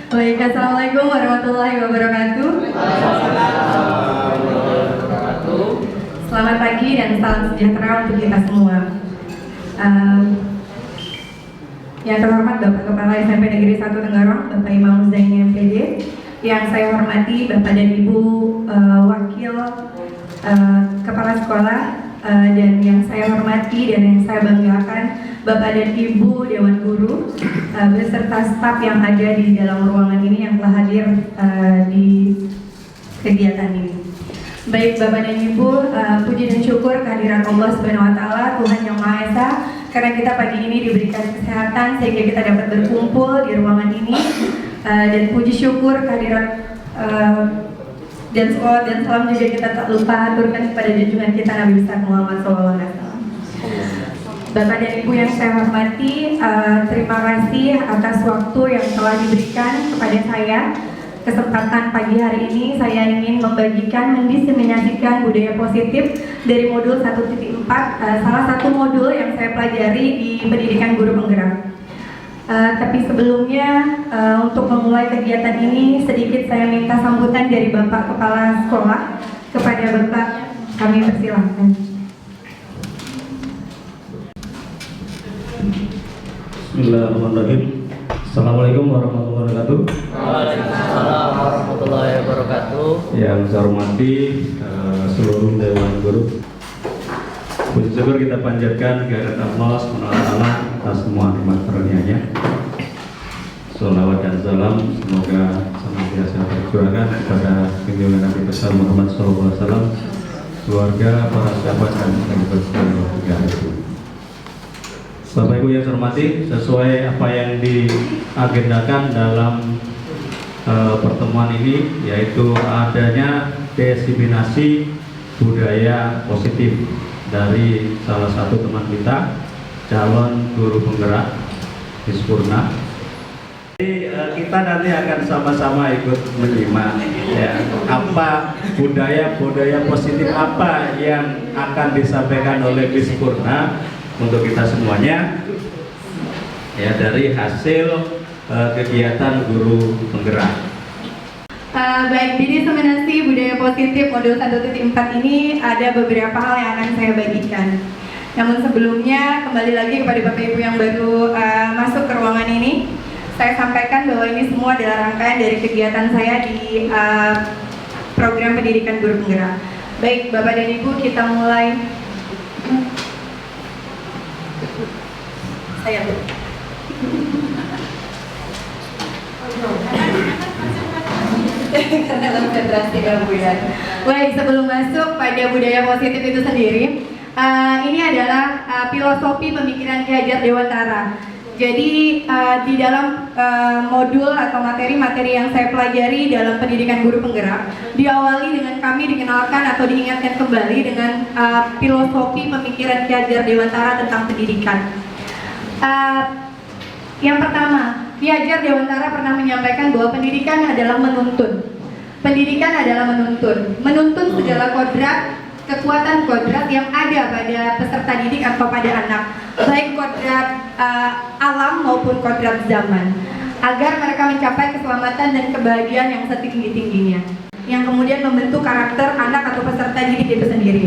Baik, assalamualaikum warahmatullahi wabarakatuh. Selamat pagi dan salam sejahtera untuk kita semua. Yang terhormat Bapak Kepala SMP Negeri 1 Tenggarong, Bapak Imam Zaini MPD. Yang saya hormati Bapak dan Ibu Wakil Kepala Sekolah, dan yang saya hormati dan yang saya banggakan Bapak dan Ibu Dewan Guru beserta staf yang ada di dalam ruangan ini yang telah hadir di kegiatan ini. Baik Bapak dan Ibu, puji dan syukur kehadiran Allah Subhanahu wa taala, Tuhan Yang Maha Esa, karena kita pagi ini diberikan kesehatan sehingga kita dapat berkumpul di ruangan ini, dan puji syukur kehadiran dan salawat dan salam juga kita tak lupa aturkan kepada junjungan kita Nabi besar Muhammad SAW. Bapak dan Ibu yang saya hormati, terima kasih atas waktu yang telah diberikan kepada saya. Kesempatan pagi hari ini saya ingin membagikan, mendiseminasikan budaya positif dari modul 1.4, salah satu modul yang saya pelajari di pendidikan guru penggerak. Tapi sebelumnya untuk memulai kegiatan ini sedikit saya minta sambutan dari Bapak Kepala Sekolah kepada Bapak, kami persilahkan. Bismillahirrahmanirrahim. Assalamualaikum warahmatullahi wabarakatuh. Waalaikumsalam warahmatullahi wabarakatuh. Yang saya hormati seluruh Dewan Guru, puji syukur kita panjatkan kehadirat Allah SWT atas semua nikmat karunia-Nya. Sholawat dan salam semoga senantiasa tercurahkan kepada junjungan Nabi besar Muhammad SAW, keluarga, para sahabat dan pengikut itu. Bapak Ibu yang saya hormati, sesuai apa yang diagendakan dalam pertemuan ini, yaitu adanya diseminasi budaya positif dari salah satu teman kita, calon guru penggerak Hispurna. Jadi kita nanti akan sama-sama ikut menyimak ya, apa budaya positif apa yang akan disampaikan oleh Hispurna untuk kita semuanya ya, dari hasil kegiatan guru penggerak. Baik, di diseminasi budaya positif modul 1.4 ini ada beberapa hal yang akan saya bagikan. Namun sebelumnya, kembali lagi kepada Bapak Ibu yang baru masuk ke ruangan ini, saya sampaikan bahwa ini semua adalah rangkaian dari kegiatan saya di program pendidikan guru penggerak. Baik, Bapak dan Ibu, kita mulai. Saya karena konsentrasi ganggu ya. Baik, sebelum masuk pada budaya positif itu sendiri, ini adalah filosofi pemikiran Ki Hajar Dewantara. Jadi di dalam modul atau materi-materi yang saya pelajari dalam pendidikan guru penggerak, diawali dengan kami dikenalkan atau diingatkan kembali dengan filosofi pemikiran Ki Hajar Dewantara tentang pendidikan. Yang pertama, Ki Hajar Dewantara pernah menyampaikan bahwa pendidikan adalah menuntun. Pendidikan adalah menuntun segala kodrat, kekuatan kodrat yang ada pada peserta didik atau pada anak, baik kodrat alam maupun kodrat zaman, agar mereka mencapai keselamatan dan kebahagiaan yang setinggi-tingginya, yang kemudian membentuk karakter anak atau peserta didik itu sendiri.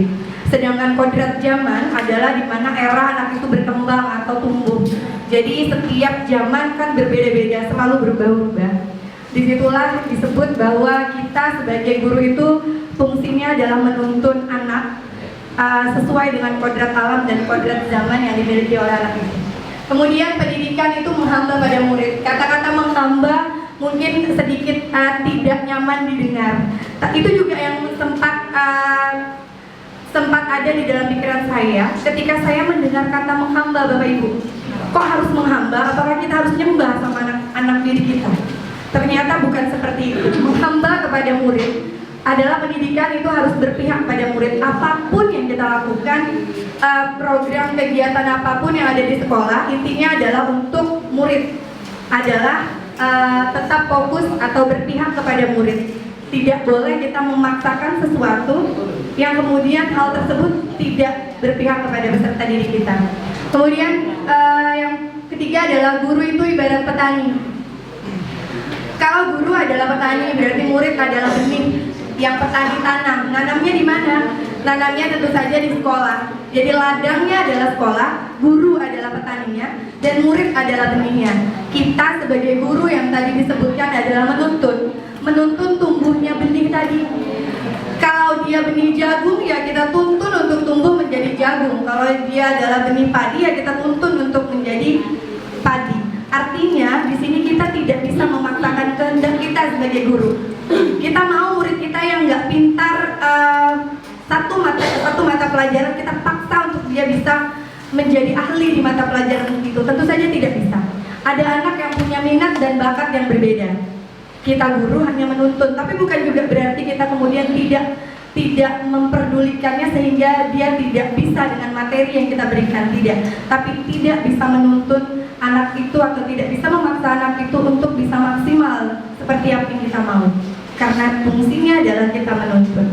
Sedangkan kodrat zaman adalah di mana era anak itu berkembang atau tumbuh. Jadi setiap zaman kan berbeda-beda, selalu berubah-ubah. Disitulah disebut bahwa kita sebagai guru itu fungsinya adalah menuntun anak sesuai dengan kodrat alam dan kodrat zaman yang dimiliki oleh anak itu. Kemudian pendidikan itu menghamba pada murid. Kata-kata menghamba mungkin sedikit tidak nyaman didengar. Itu juga yang sempat ada di dalam pikiran saya ketika saya mendengar kata menghamba, Bapak Ibu. Kok harus menghamba? Apakah kita harus nyembah sama anak didik kita? Ternyata bukan seperti itu. Menghamba kepada murid adalah pendidikan itu harus berpihak pada murid. Apapun yang kita lakukan, program kegiatan apapun yang ada di sekolah, intinya adalah untuk murid, adalah tetap fokus atau berpihak kepada murid. Tidak boleh kita memaksakan sesuatu yang kemudian hal tersebut tidak berpihak kepada peserta didik kita. Kemudian yang ketiga adalah guru itu ibarat petani. Kalau guru adalah petani, berarti murid adalah benih yang petani tanam. Nanamnya di mana? Nanamnya tentu saja di sekolah. Jadi ladangnya adalah sekolah, guru adalah petaninya, dan murid adalah benihnya. Kita sebagai guru yang tadi disebutkan adalah menuntun tumbuhnya benih tadi. Kalau dia benih jagung, ya kita tuntun untuk tumbuh menjadi jagung. Kalau dia adalah benih padi, ya kita tuntun untuk menjadi padi. Artinya di sini kita tidak bisa memaksakan kehendak kita sebagai guru. Kita mau murid kita yang nggak pintar satu mata pelajaran, kita paksa untuk dia bisa menjadi ahli di mata pelajaran itu. Tentu saja tidak bisa. Ada anak yang punya minat dan bakat yang berbeda. Kita guru hanya menuntun, tapi bukan juga berarti kita kemudian tidak memperdulikannya sehingga dia tidak bisa dengan materi yang kita berikan, tidak. Tapi tidak bisa menuntun anak itu atau tidak bisa memaksa anak itu untuk bisa maksimal seperti apa yang kita mau. Karena fungsinya adalah kita menuntun.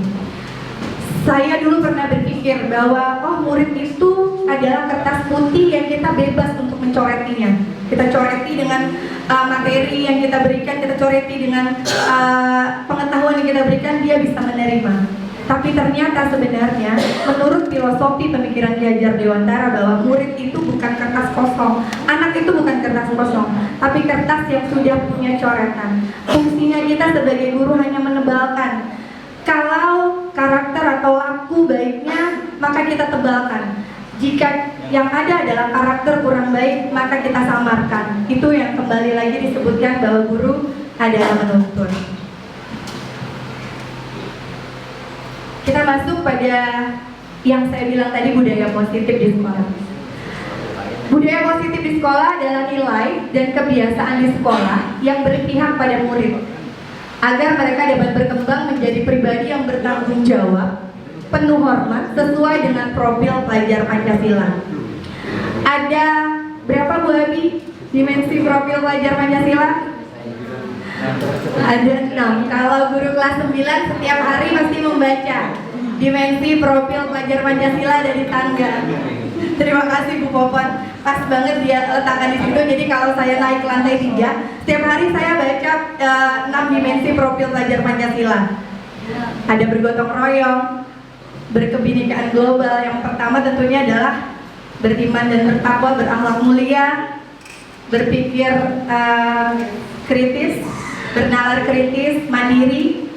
Saya dulu pernah berpikir bahwa murid itu adalah kertas putih yang kita bebas untuk mencoretinya. Kita coreti dengan materi yang kita berikan, kita coreti dengan pengetahuan yang kita berikan, dia bisa menerima. Tapi ternyata sebenarnya menurut filosofi pemikiran Ki Hajar Dewantara bahwa murid itu bukan kertas kosong, anak itu bukan kertas kosong, tapi kertas yang sudah punya coretan. Fungsinya kita sebagai guru hanya menebalkan. Kalau karakter atau laku baiknya, maka kita tebalkan. Jika yang ada adalah karakter kurang baik, maka kita samarkan. Itu yang kembali lagi disebutkan bahwa guru adalah menuntun. Kita masuk pada yang saya bilang tadi, budaya positif di sekolah. Budaya positif di sekolah adalah nilai dan kebiasaan di sekolah yang berpihak pada murid, agar mereka dapat berkembang menjadi pribadi yang bertanggung jawab, penuh hormat, sesuai dengan profil pelajar Pancasila. Ada berapa Bu Abi dimensi profil pelajar Pancasila? Ada 6. Kalau guru kelas 9 setiap hari pasti membaca dimensi profil pelajar Pancasila dari tangga. Terima kasih Bu Popon, pas banget dia letakkan di situ. Jadi kalau saya naik ke lantai 3, setiap hari saya baca 6 dimensi profil pelajar Pancasila. Ada bergotong royong, berkebinekaan global. Yang pertama tentunya adalah beriman dan bertakwa, berakhlak mulia, berpikir kritis, bernalar kritis, mandiri.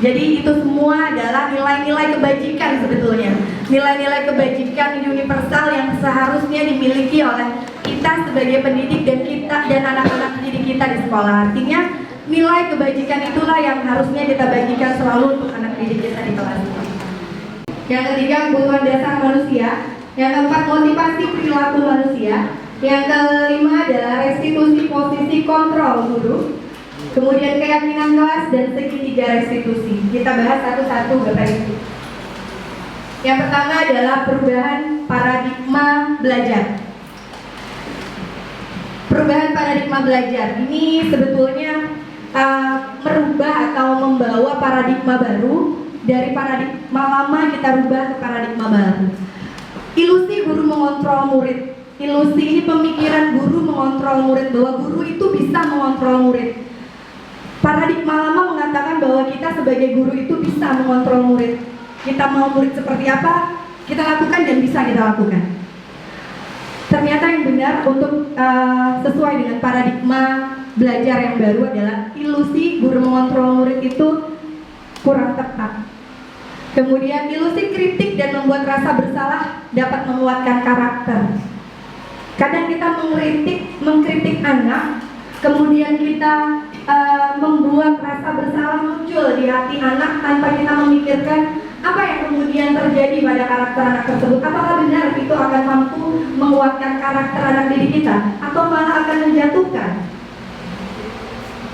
Jadi itu semua adalah nilai-nilai kebajikan sebetulnya. Nilai-nilai kebajikan universal yang seharusnya dimiliki oleh kita sebagai pendidik dan kita dan anak-anak didik kita di sekolah. Artinya nilai kebajikan itulah yang harusnya kita bagikan selalu untuk anak didik kita di kelas. Yang ketiga, kebutuhan dasar manusia. Yang keempat, motivasi perilaku manusia. Yang kelima adalah restitusi posisi kontrol guru. Kemudian keyakinan kelas dan segitiga restitusi. Kita bahas satu-satu Bapak Ibu. Yang pertama adalah perubahan paradigma belajar. Perubahan paradigma belajar ini sebetulnya merubah atau membawa paradigma baru dari paradigma lama, kita rubah ke paradigma baru. Ilusi guru mengontrol murid. Ilusi ini pemikiran guru mengontrol murid, bahwa guru itu bisa mengontrol murid. Paradigma lama mengatakan bahwa kita sebagai guru itu bisa mengontrol murid. Kita mau murid seperti apa, kita lakukan dan bisa kita lakukan. Ternyata yang benar untuk sesuai dengan paradigma belajar yang baru adalah ilusi guru mengontrol murid itu kurang tepat. Kemudian ilusi kritik dan membuat rasa bersalah dapat menguatkan karakter. Kadang kita mengkritik anak, kemudian kita membuat rasa bersalah muncul di hati anak tanpa kita memikirkan apa yang kemudian terjadi pada karakter anak tersebut. Apakah benar itu akan mampu menguatkan karakter anak didik kita atau malah akan menjatuhkan?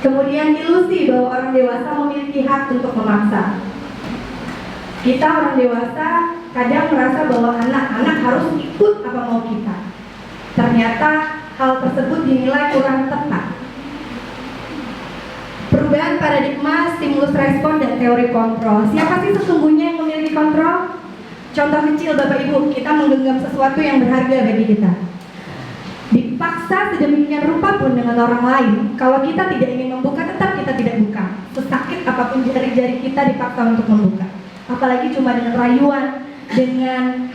Kemudian ilusi bahwa orang dewasa memiliki hak untuk memaksa. Kita orang dewasa kadang merasa bahwa anak-anak harus ikut apa mau kita. Ternyata hal tersebut dinilai kurang tepat. Perubahan paradigma, stimulus respon, dan teori kontrol. Siapa sih sesungguhnya yang memiliki kontrol? Contoh kecil Bapak Ibu, kita menggenggam sesuatu yang berharga bagi kita. dipaksa sedemikian rupa pun dengan orang lain, kalau kita tidak ingin membuka, tetap kita tidak buka. Sesakit apapun jari-jari kita dipaksa untuk membuka. Apalagi cuma dengan rayuan, dengan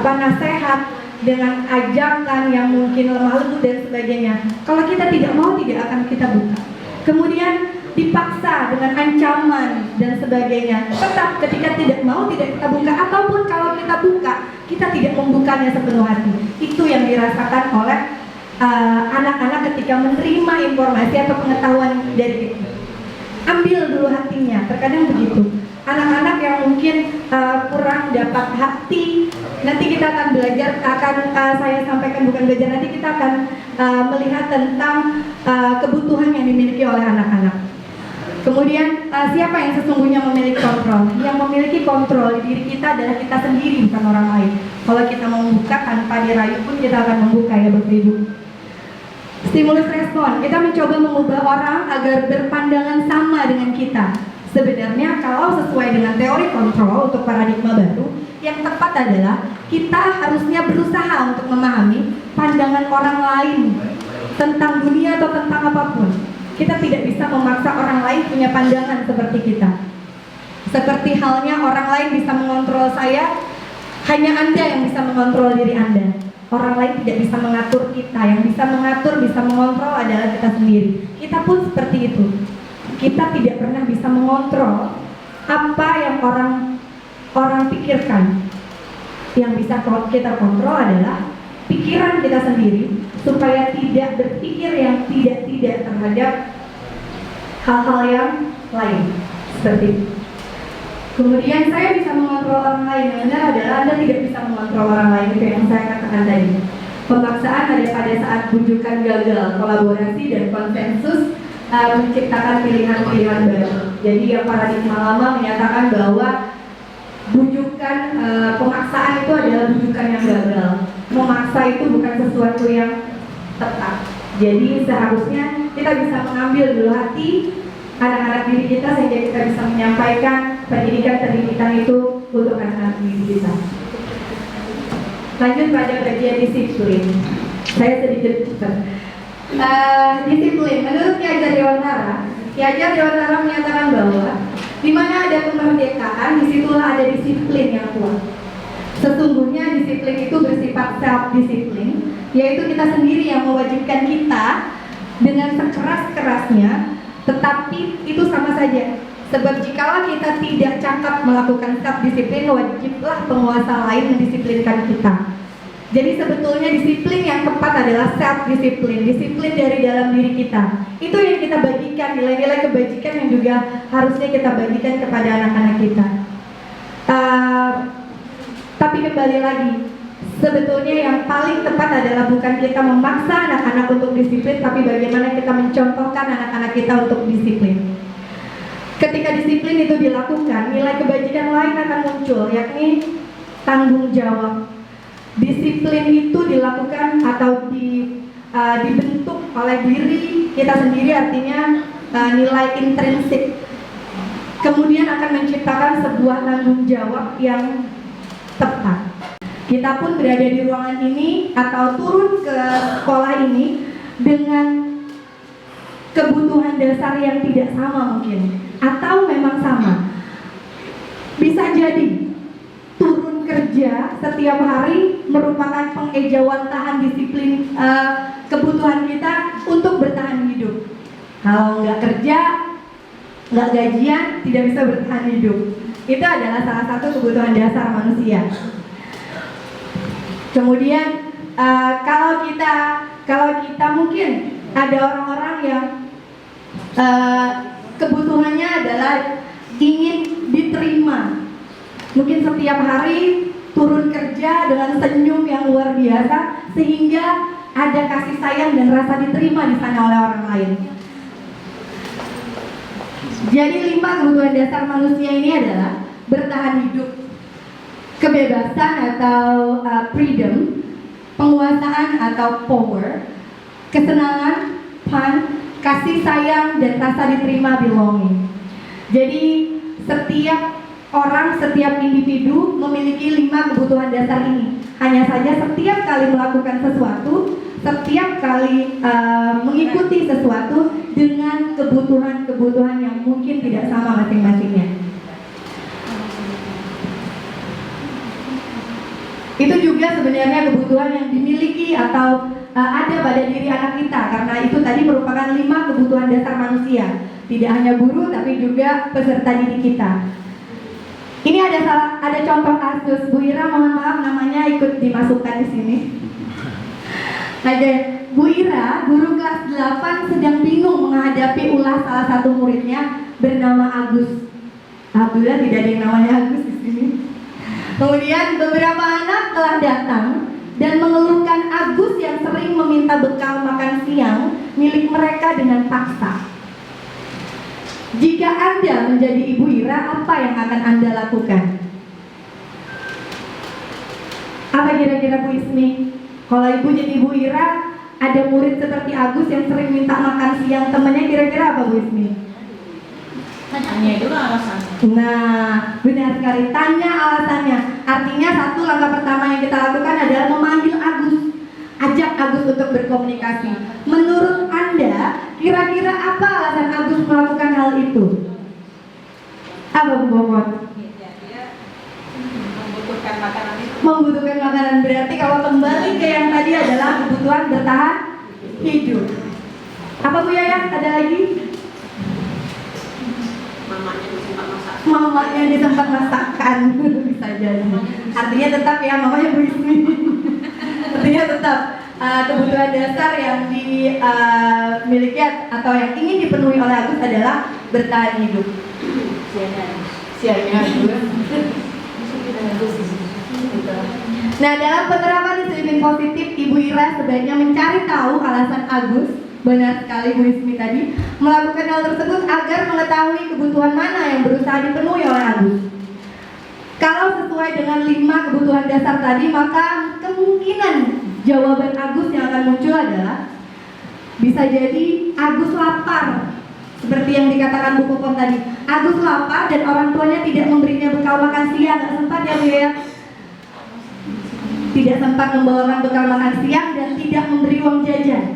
nasihat, dengan ajakan yang mungkin lemah lembut dan sebagainya. Kalau kita tidak mau, tidak akan kita buka. Kemudian dipaksa dengan ancaman dan sebagainya. Tetap ketika tidak mau, tidak kita buka. Ataupun kalau kita buka, kita tidak membukanya sepenuh hati. Itu yang dirasakan oleh anak-anak ketika menerima informasi atau pengetahuan dari kita. Ambil dulu hatinya, terkadang begitu. Anak-anak yang mungkin kurang dapat hati, nanti kita akan belajar, saya sampaikan bukan belajar, nanti kita akan melihat tentang kebutuhan yang dimiliki oleh anak-anak. Kemudian siapa yang sesungguhnya memiliki kontrol? Yang memiliki kontrol di diri kita adalah kita sendiri, bukan orang lain. Kalau kita mau membuka tanpa dirayu pun kita akan membuka, ya Bapak Ibu. Stimulus respon, kita mencoba mengubah orang agar berpandangan sama dengan kita. Sebenarnya kalau sesuai dengan teori kontrol untuk paradigma baru, yang tepat adalah kita harusnya berusaha untuk memahami pandangan orang lain tentang dunia atau tentang apapun. Kita tidak bisa memaksa orang lain punya pandangan seperti kita. Seperti halnya orang lain bisa mengontrol saya, hanya Anda yang bisa mengontrol diri Anda. Orang lain tidak bisa mengatur kita. Yang bisa mengatur, bisa mengontrol adalah kita sendiri. Kita pun seperti itu. Kita tidak pernah bisa mengontrol apa yang orang pikirkan. Yang bisa kita kontrol adalah pikiran kita sendiri, supaya tidak berpikir yang tidak terhadap hal-hal yang lain. Seperti itu. Kemudian saya bisa mengontrol orang lain. Yang benar adalah Anda tidak bisa mengontrol orang lain. Itu yang saya katakan tadi. Pemaksaan ada pada saat bujukan gagal, kolaborasi dan konsensus menciptakan pilihan-pilihan baru. Jadi yang paradigma lama menyatakan bahwa bujukan, pemaksaan itu adalah bujukan yang gagal. Memaksa itu bukan sesuatu yang tepat. Jadi seharusnya kita bisa mengambil dulu hati anak-anak diri kita, sehingga kita bisa menyampaikan pendidikan itu untuk anak-anak diri kita. Lanjut pada bagian disiplin. Saya sedikit cepat. Disiplin, menurut Ki Hajar Dewantara menyatakan bahwa di mana ada kemerdekaan, disitulah ada disiplin yang kuat. Sesungguhnya disiplin itu bersifat self-disiplin, yaitu kita sendiri yang mewajibkan kita dengan sekeras-kerasnya, tetapi itu sama saja. Sebab jikalau kita tidak cakap melakukan self-disiplin, wajiblah penguasa lain mendisiplinkan kita. Jadi sebetulnya disiplin yang tepat adalah self-disiplin, disiplin dari dalam diri kita. Itu yang kita bagikan, nilai-nilai kebajikan yang juga harusnya kita bagikan kepada anak-anak kita. Tapi kembali lagi, sebetulnya yang paling tepat adalah bukan kita memaksa anak-anak untuk disiplin, tapi bagaimana kita mencontohkan anak-anak kita untuk disiplin. Ketika disiplin itu dilakukan, nilai kebajikan lain akan muncul, yakni tanggung jawab. Disiplin itu dilakukan atau dibentuk oleh diri kita sendiri, artinya nilai intrinsik. Kemudian akan menciptakan sebuah tanggung jawab yang tepat. Kita pun berada di ruangan ini atau turun ke sekolah ini dengan kebutuhan dasar yang tidak sama mungkin, atau memang sama. Bisa jadi turun kerja setiap hari merupakan pengejawantahan disiplin kebutuhan kita untuk bertahan hidup. Kalau nggak kerja, nggak gajian, tidak bisa bertahan hidup. Itu adalah salah satu kebutuhan dasar manusia. Kemudian kalau kita mungkin ada orang-orang yang kebutuhannya adalah ingin diterima. Mungkin setiap hari turun kerja dengan senyum yang luar biasa, sehingga ada kasih sayang dan rasa diterima di sana oleh orang lain. Jadi 5 kebutuhan dasar manusia ini adalah bertahan hidup, kebebasan atau freedom, penguasaan atau power, kesenangan, fun, kasih sayang, dan rasa diterima, belonging. Jadi setiap orang, setiap individu memiliki 5 kebutuhan dasar ini. Hanya saja setiap kali melakukan sesuatu, setiap kali mengikuti sesuatu dengan kebutuhan-kebutuhan yang mungkin tidak sama masing-masingnya. Itu juga sebenarnya kebutuhan yang dimiliki atau ada pada diri anak kita, karena itu tadi merupakan 5 kebutuhan dasar manusia. Tidak hanya guru tapi juga peserta didik kita. Ini ada contoh kasus. Bu Ira, mohon maaf namanya ikut dimasukkan di sini. Ada Bu Ira, guru kelas 8 sedang bingung menghadapi ulah salah satu muridnya bernama Agus. Alhamdulillah tidak ada yang namanya Agus di sini. Kemudian beberapa anak telah datang dan mengeluhkan Agus yang sering meminta bekal makan siang milik mereka dengan paksa. Jika Anda menjadi Ibu Ira, apa yang akan Anda lakukan? Apa kira-kira Bu Ismi? Kalau Ibu jadi Ibu Ira, ada murid seperti Agus yang sering minta makan siang temannya, kira-kira apa Bu Ismi? Tanya dulu alasannya. Nah, benar sekali, tanya alasannya. Artinya satu langkah pertama yang kita lakukan adalah memanggil Agus. Ajak Agus untuk berkomunikasi. Menurut Anda, kira-kira apa alasan Agus melakukan hal itu? Apa Bu Bokon? Dia membutuhkan makanan itu. Membutuhkan makanan, berarti kalau kembali ke yang tadi adalah kebutuhan bertahan hidup. Apa Bu Yaya? Ada lagi? Mamanya di tempat masakan. Bisa jadi. Artinya tetap ya mamanya Bu Ismi. Artinya tetap kebutuhan dasar yang dimiliki atau yang ingin dipenuhi oleh Agus adalah bertahan hidup. Siarnya Nah, dalam penerapan disiplin positif, Ibu Ira sebaiknya mencari tahu alasan Agus. Benar sekali Bu Ismi tadi, melakukan hal tersebut agar mengetahui kebutuhan mana yang berusaha dipenuhi oleh Agus. Kalau sesuai dengan 5 kebutuhan dasar tadi, maka kemungkinan jawaban Agus yang akan muncul adalah bisa jadi Agus lapar. Seperti yang dikatakan Bu Popon tadi, Agus lapar dan orang tuanya tidak memberinya bekal makan siang. Tidak sempat ya Bu ya? Tidak sempat membawakan bekal makan siang dan tidak memberi uang jajan.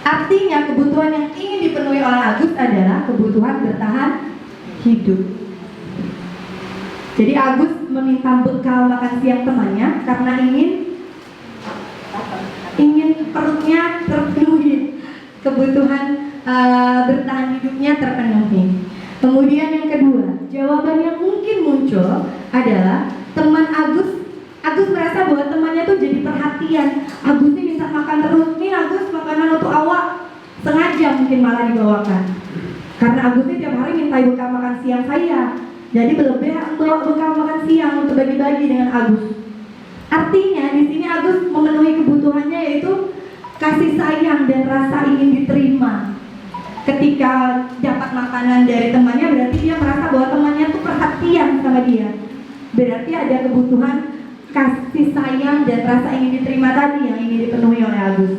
Artinya kebutuhan yang ingin dipenuhi oleh Agus adalah kebutuhan bertahan hidup. Jadi Agus meminta bekal makan siang temannya karena ingin perutnya terpenuhi, kebutuhan bertahan hidupnya terpenuhi. Kemudian yang kedua, jawaban yang mungkin muncul adalah teman Agus merasa bahwa temannya tuh jadi perhatian. Agus nih minta makan terus, nih Agus makanan untuk awak, sengaja mungkin malah dibawakan. Karena Agus nih tiap hari minta bekal makan siang saya, jadi berlebihan bawa bekal makan siang untuk bagi-bagi dengan Agus. Artinya di sini Agus memenuhi kebutuhannya, yaitu kasih sayang dan rasa ingin diterima. Ketika dapat makanan dari temannya, berarti dia merasa bahwa temannya tuh perhatian sama dia. Berarti ada kebutuhan kasih sayang dan rasa ingin diterima tadi yang ingin dipenuhi oleh Agus.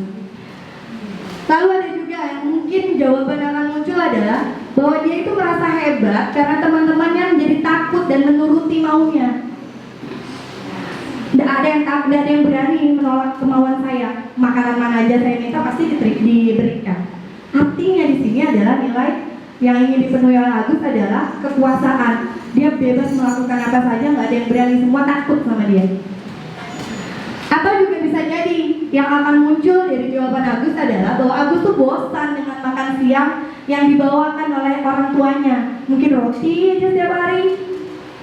Lalu ada juga yang mungkin jawaban yang akan muncul adalah bahwa dia itu merasa hebat karena teman-temannya menjadi takut dan menuruti maunya. Tidak ada yang berani menolak kemauan saya. Makanan mana aja saya minta pasti diberikan. Artinya di sini adalah nilai yang ingin dipenuhi oleh Agus adalah kekuasaan. Dia bebas melakukan apa saja, nggak ada yang berani, semua takut sama dia. Atau juga bisa jadi yang akan muncul dari jawaban Agus adalah bahwa Agus tuh bosan dengan makan siang yang dibawakan oleh orang tuanya. Mungkin roti aja setiap hari,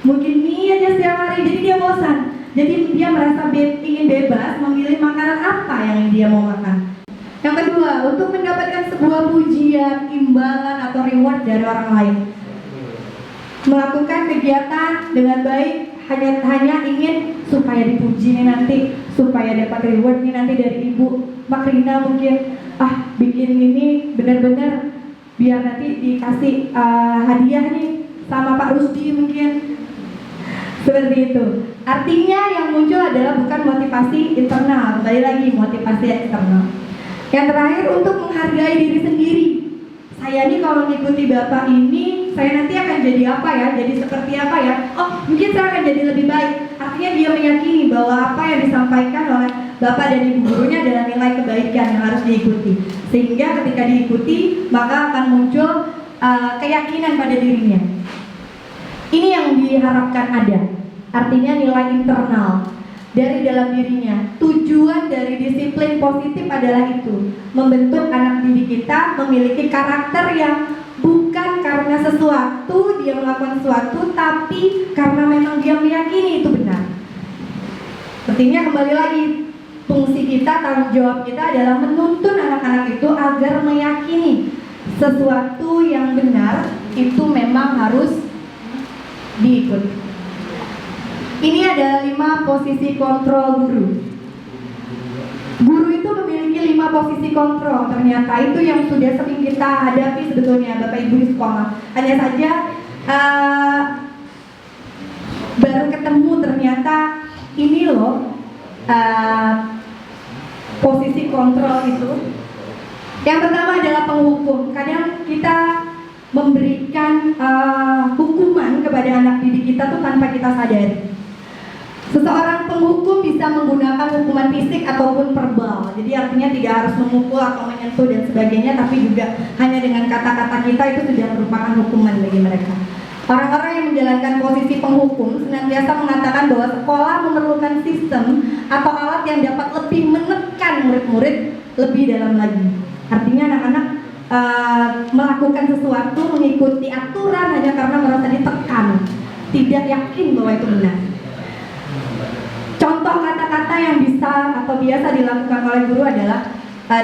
mungkin mie aja setiap hari, jadi dia bosan. Jadi dia merasa ingin bebas memilih makanan apa yang dia mau makan. Yang kedua, untuk mendapatkan sebuah pujian, imbalan atau reward dari orang lain, melakukan kegiatan dengan baik hanya ingin supaya dipuji nih nanti, supaya dapat reward nih nanti dari Ibu Mak Rina mungkin, bikin ini benar-benar biar nanti dikasih hadiah nih sama Pak Rusdi mungkin. Seperti itu. Artinya yang muncul adalah bukan motivasi internal, kembali lagi motivasi eksternal. Yang terakhir, untuk menghargai diri sendiri. Saya nih kalau ngikuti Bapak ini saya nanti akan jadi apa ya, jadi seperti apa ya, oh mungkin saya akan jadi lebih baik. Artinya dia meyakini bahwa apa yang disampaikan oleh bapak dan ibu gurunya adalah nilai kebaikan yang harus diikuti, sehingga ketika diikuti maka akan muncul keyakinan pada dirinya. Ini yang diharapkan ada, artinya nilai internal dari dalam dirinya. Tujuan dari disiplin positif adalah itu, membentuk anak didik kita memiliki karakter yang bukan karena sesuatu dia melakukan sesuatu, tapi karena memang dia meyakini itu benar. Artinya kembali lagi, fungsi kita, tanggung jawab kita adalah menuntun anak-anak itu agar meyakini sesuatu yang benar itu memang harus diikuti. Ini ada 5 posisi kontrol guru. Guru itu memiliki 5 posisi kontrol. Ternyata itu yang sudah sering kita hadapi sebetulnya Bapak Ibu di sekolah. Hanya saja baru ketemu ternyata ini loh posisi kontrol itu. Yang pertama adalah penghukum. Kadang kita memberikan hukuman kepada anak didik kita tuh tanpa kita sadari. Seseorang penghukum bisa menggunakan hukuman fisik ataupun verbal. Jadi artinya tidak harus memukul atau menyentuh dan sebagainya, tapi juga hanya dengan kata-kata kita itu sudah merupakan hukuman bagi mereka. Orang-orang yang menjalankan posisi penghukum senantiasa mengatakan bahwa sekolah memerlukan sistem atau alat yang dapat lebih menekan murid-murid lebih dalam lagi. Artinya anak-anak melakukan sesuatu, mengikuti aturan hanya karena merasa ditekan, tidak yakin bahwa itu benar. Contoh kata-kata yang bisa atau biasa dilakukan oleh guru adalah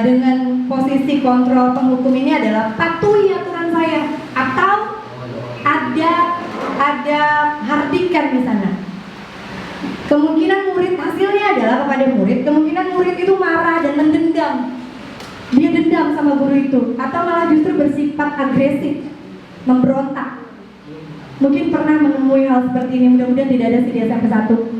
dengan posisi kontrol penghukum ini adalah patuhi aturan saya, atau ada hardikan di sana. Kemungkinan murid, hasilnya adalah kepada murid, kemungkinan murid itu marah dan mendendam. Dia dendam sama guru itu, atau malah justru bersifat agresif, memberontak. Mungkin pernah menemui hal seperti ini, mudah-mudahan tidak ada di SMP 1.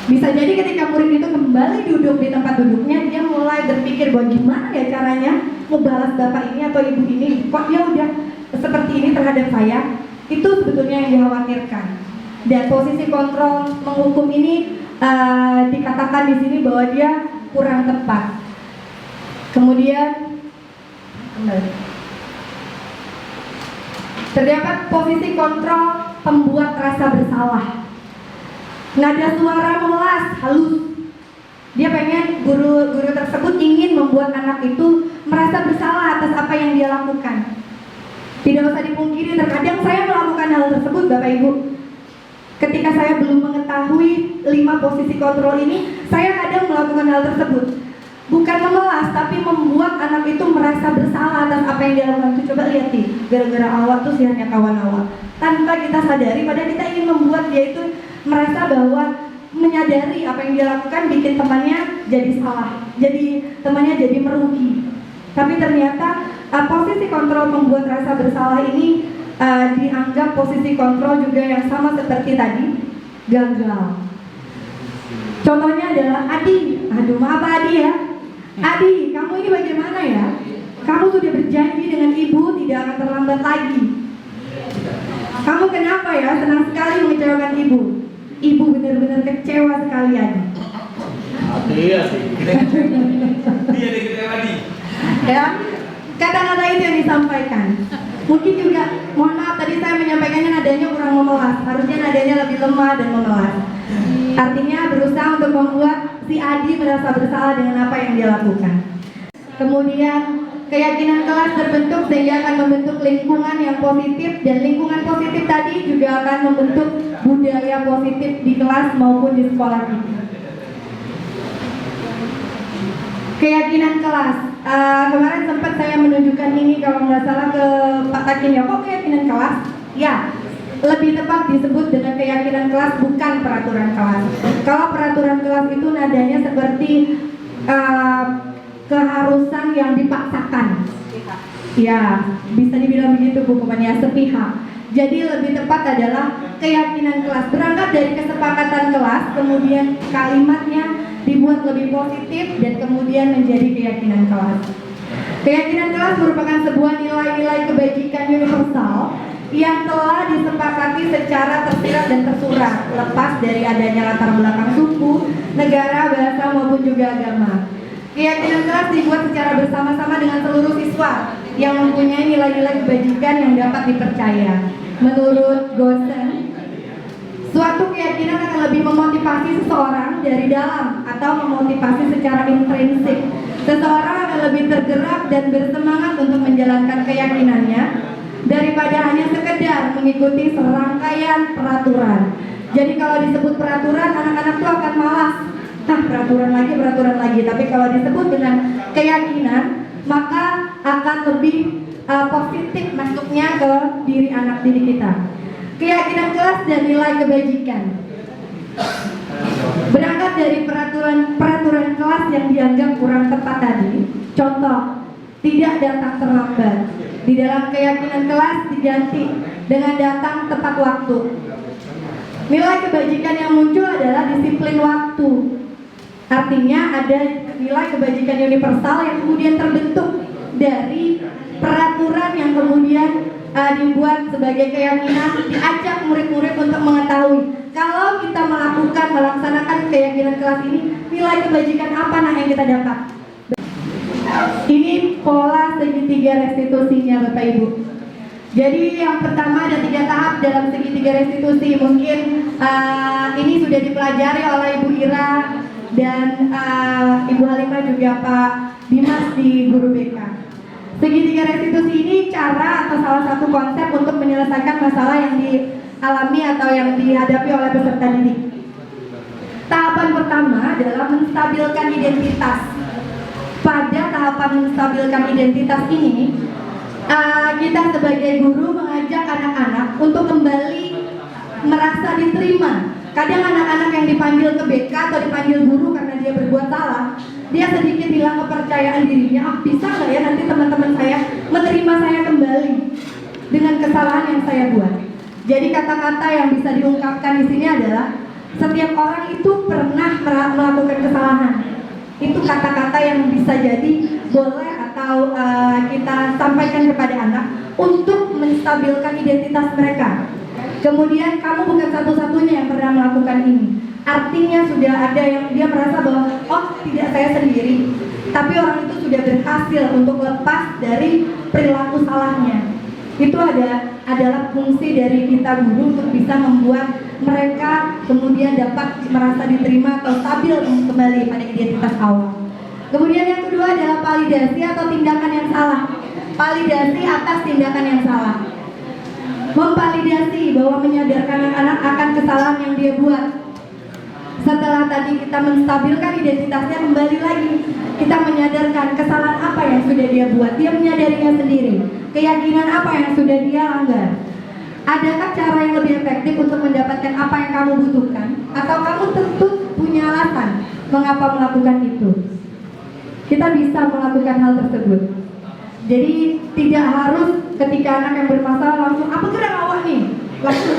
Bisa jadi ketika murid itu kembali duduk di tempat duduknya, dia mulai berpikir bahwa gimana ya caranya mau balas bapak ini atau ibu ini, kok dia udah seperti ini terhadap saya. Itu sebetulnya yang dikhawatirkan. Dan posisi kontrol menghukum ini dikatakan di sini bahwa dia kurang tepat. Kemudian terdapat posisi kontrol pembuat rasa bersalah. Nada suara memelas, halus. Dia pengen guru tersebut ingin membuat anak itu merasa bersalah atas apa yang dia lakukan. Tidak usah dipungkiri, terkadang saya melakukan hal tersebut Bapak Ibu. Ketika saya belum mengetahui 5 posisi kontrol ini, saya kadang melakukan hal tersebut. Bukan memelas, tapi membuat anak itu merasa bersalah atas apa yang dia lakukan. Coba lihat nih, gara-gara awak tuh sih hanya kawan awak. Tanpa kita sadari, padahal kita ingin membuat dia itu merasa bahwa menyadari apa yang dia lakukan bikin temannya jadi salah, jadi temannya jadi merugi. Tapi ternyata posisi kontrol membuat rasa bersalah ini dianggap posisi kontrol juga yang sama seperti tadi, gagal. Contohnya adalah Adi, aduh maaf Adi ya, Adi kamu ini bagaimana ya? Kamu sudah berjanji dengan ibu tidak akan terlambat lagi. Kamu kenapa ya senang sekali mengecewakan ibu? Ibu benar-benar kecewa sekali Adi. Iya sih. Dia kecewa Adi. Ya, kata-kata itu yang disampaikan. Mungkin juga, mohon maaf tadi saya menyampaikannya nadanya kurang memelas. Harusnya nadanya lebih lemah dan memelas. Artinya berusaha untuk membuat si Adi merasa bersalah dengan apa yang dia lakukan. Kemudian keyakinan kelas terbentuk sehingga akan membentuk lingkungan yang positif, dan lingkungan positif tadi juga akan membentuk budaya positif di kelas maupun di sekolah kita. Keyakinan kelas. Kemarin sempat saya menunjukkan ini kalau nggak salah ke Pak Takin ya, kok keyakinan kelas? Ya, lebih tepat disebut dengan keyakinan kelas, bukan peraturan kelas. Kalau peraturan kelas itu nadanya seperti keharusan yang dipaksakan. Ya, bisa dibilang begitu Bu, pokoknya sepihak. Jadi lebih tepat adalah keyakinan kelas, berangkat dari kesepakatan kelas, kemudian kalimatnya dibuat lebih positif dan kemudian menjadi keyakinan kelas. Keyakinan kelas merupakan sebuah nilai-nilai kebajikan universal yang telah disepakati secara tersirat dan tersurat, lepas dari adanya latar belakang suku, negara, bahasa maupun juga agama. Keyakinan kelas dibuat secara bersama-sama dengan seluruh siswa yang mempunyai nilai-nilai kebajikan yang dapat dipercaya. Menurut Gosen, suatu keyakinan akan lebih memotivasi seseorang dari dalam atau memotivasi secara intrinsik. Seseorang akan lebih tergerak dan bersemangat untuk menjalankan keyakinannya daripada hanya sekedar mengikuti serangkaian peraturan. Jadi kalau disebut peraturan, anak-anak tuh akan malas. Nah, peraturan lagi. Tapi kalau disebut dengan keyakinan, maka akan lebih positif masuknya ke diri anak didik kita. Keyakinan kelas dan nilai kebajikan. Berangkat dari peraturan kelas yang dianggap kurang tepat tadi. Contoh, tidak datang terlambat. Di dalam keyakinan kelas diganti dengan datang tepat waktu. Nilai kebajikan yang muncul adalah disiplin waktu. Artinya ada nilai kebajikan universal yang kemudian terbentuk dari peraturan yang kemudian dibuat sebagai keyakinan, diajak murid-murid untuk mengetahui kalau kita melaksanakan keyakinan kelas ini, nilai kebajikan apa yang kita dapat. Ini pola segitiga restitusinya Bapak Ibu. Jadi yang pertama ada 3 tahap dalam segitiga restitusi. Mungkin ini sudah dipelajari oleh Ibu Ira dan Ibu Halimah juga Pak Dimas di guru BK. Segitiga restitusi ini cara atau salah satu konsep untuk menyelesaikan masalah yang dialami atau yang dihadapi oleh peserta didik. Tahapan pertama adalah menstabilkan identitas. Pada tahapan menstabilkan identitas ini, kita sebagai guru mengajak anak-anak untuk kembali merasa diterima. Kadang anak-anak yang dipanggil ke BK atau dipanggil guru karena dia berbuat salah, dia sedikit hilang kepercayaan dirinya. Bisa nggak ya nanti teman-teman saya menerima saya kembali dengan kesalahan yang saya buat? Jadi kata-kata yang bisa diungkapkan di sini adalah setiap orang itu pernah melakukan kesalahan. Itu kata-kata yang bisa jadi boleh atau kita sampaikan kepada anak untuk menstabilkan identitas mereka. Kemudian kamu bukan satu-satunya yang pernah melakukan ini. Artinya sudah ada yang dia merasa bahwa oh tidak saya sendiri, tapi orang itu sudah berhasil untuk lepas dari perilaku salahnya. Itu adalah fungsi dari kita guru untuk bisa membuat mereka kemudian dapat merasa diterima atau stabil kembali pada identitas awal. Kemudian yang kedua adalah validasi atau tindakan yang salah. Validasi atas tindakan yang salah. Memvalidasi bahwa menyadarkan anak-anak akan kesalahan yang dia buat. Setelah tadi kita menstabilkan identitasnya, kembali lagi kita menyadarkan kesalahan apa yang sudah dia buat. Dia menyadarinya sendiri. Keyakinan apa yang sudah dia langgar. Adakah cara yang lebih efektif untuk mendapatkan apa yang kamu butuhkan? Atau kamu tentu punya alasan mengapa melakukan itu? Kita bisa melakukan hal tersebut. Jadi tidak harus ketika anak yang bermasalah langsung apa gerak awak nih, langsung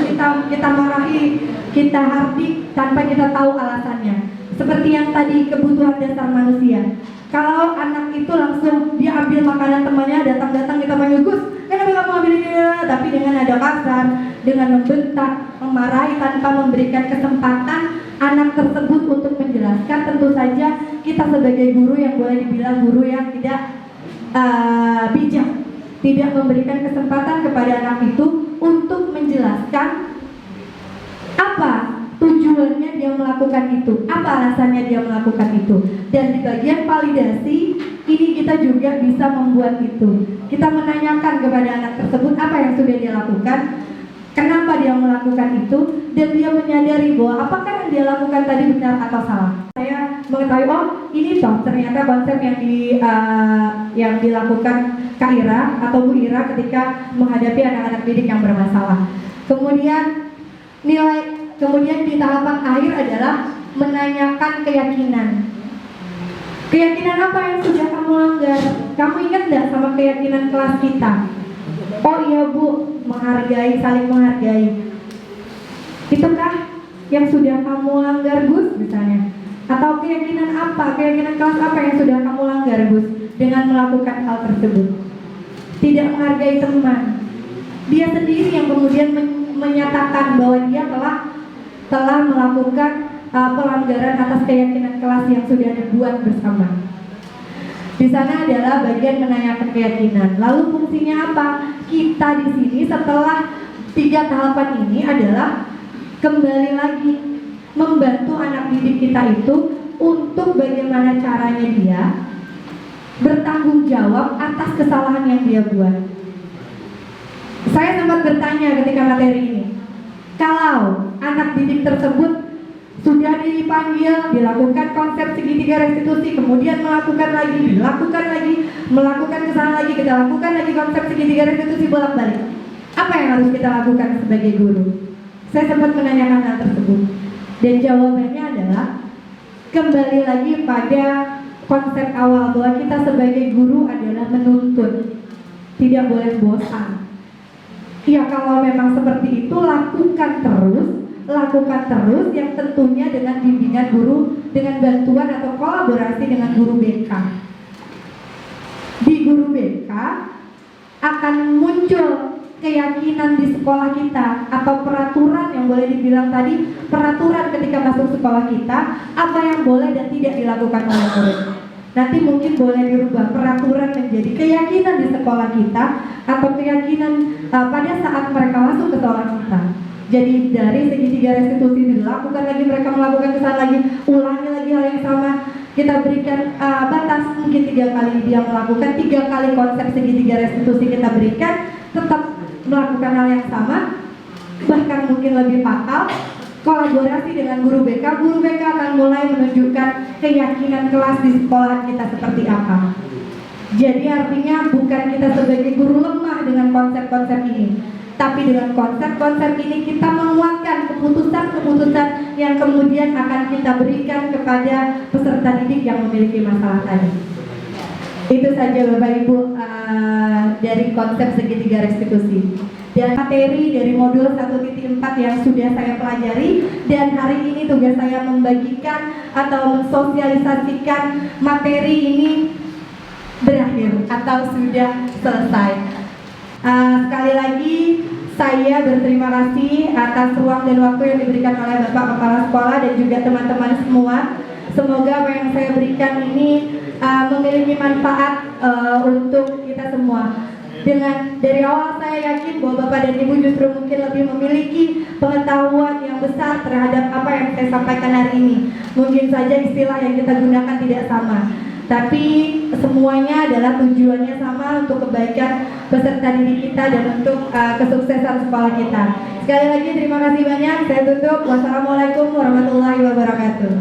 kita marahi, kita hardik tanpa kita tahu alasannya. Seperti yang tadi kebutuhan dasar manusia. Kalau anak itu langsung dia ambil makanan temannya, datang kita panggil Gus, kenapa kamu ambil ini? Tapi dengan nada kasar, dengan membentak, memarahi tanpa memberikan kesempatan anak tersebut untuk menjelaskan, tentu saja kita sebagai guru yang boleh dibilang guru yang tidak bijak, tidak memberikan kesempatan kepada anak itu untuk menjelaskan apa tujuannya dia melakukan itu, apa alasannya dia melakukan itu. Dan di bagian validasi ini kita juga bisa membuat itu. Kita menanyakan kepada anak tersebut apa yang sudah dia lakukan, kenapa dia melakukan itu, dan dia menyadari bahwa apakah yang dia lakukan tadi benar atau salah. Saya mengetahui oh ini toh ternyata konsep yang dilakukan Kak Ira atau Bu Ira ketika menghadapi anak-anak didik yang bermasalah. Kemudian di tahapan akhir adalah menanyakan keyakinan. Keyakinan apa yang sudah kamu langgar? Kamu ingat tidak sama keyakinan kelas kita? Oh iya Bu, menghargai, saling menghargai. Itukah yang sudah kamu langgar Gus misalnya? Atau keyakinan apa? Keyakinan kelas apa yang sudah kamu langgar Gus? dengan melakukan hal tersebut. Tidak menghargai teman. Dia sendiri yang kemudian menyatakan bahwa dia telah melakukan pelanggaran atas keyakinan kelas yang sudah dibuat bersama. Di sana adalah bagian menanyakan keyakinan. Lalu fungsinya apa? Kita di sini setelah 3 tahapan ini adalah kembali lagi membantu anak didik kita itu untuk bagaimana caranya dia bertanggung jawab atas kesalahan yang dia buat. Saya sempat bertanya ketika materi ini, kalau anak didik tersebut sudah dipanggil, dilakukan konsep segitiga restitusi, kemudian melakukan lagi, melakukan kesalahan lagi, kita lakukan lagi konsep segitiga restitusi bolak-balik. Apa yang harus kita lakukan sebagai guru? Saya sempat menanyakan hal tersebut, dan jawabannya adalah kembali lagi pada konsep awal bahwa kita sebagai guru adalah menuntut, tidak boleh bosan. Ya kalau memang seperti itu lakukan terus yang tentunya dengan bimbingan guru, dengan bantuan atau kolaborasi dengan guru BK. Di guru BK akan muncul keyakinan di sekolah kita atau peraturan yang boleh dibilang tadi, peraturan ketika masuk sekolah kita, apa yang boleh dan tidak dilakukan oleh murid. Nanti mungkin boleh dirubah peraturan menjadi keyakinan di sekolah kita atau keyakinan pada saat mereka masuk ke sekolah kita. Jadi dari segitiga restitusi dilakukan lagi, mereka melakukan kesalahan lagi, ulangi lagi hal yang sama. Kita berikan batas mungkin 3 kali dia melakukan, 3 kali konsep segitiga restitusi kita berikan, tetap melakukan hal yang sama, bahkan mungkin lebih fatal. Kolaborasi dengan guru BK akan mulai menunjukkan keyakinan kelas di sekolah kita seperti apa. Jadi artinya bukan kita sebagai guru lemah dengan konsep-konsep ini, tapi dengan konsep-konsep ini kita menguatkan keputusan-keputusan yang kemudian akan kita berikan kepada peserta didik yang memiliki masalah tadi. Itu saja Bapak Ibu dari konsep segitiga restitusi. Dan materi dari modul 1.4 yang sudah saya pelajari, dan hari ini tugas saya membagikan atau mensosialisasikan materi ini berakhir atau sudah selesai. Sekali lagi saya berterima kasih atas ruang dan waktu yang diberikan oleh Bapak Kepala Sekolah dan juga teman-teman semua. Semoga apa yang saya berikan ini memiliki manfaat untuk kita semua. Dari awal saya yakin bahwa Bapak dan Ibu justru mungkin lebih memiliki pengetahuan yang besar terhadap apa yang saya sampaikan hari ini. Mungkin saja istilah yang kita gunakan tidak sama, tapi semuanya adalah tujuannya sama untuk kebaikan peserta didik kita dan untuk kesuksesan sekolah kita. Sekali lagi terima kasih banyak. Saya tutup. Wassalamualaikum warahmatullahi wabarakatuh.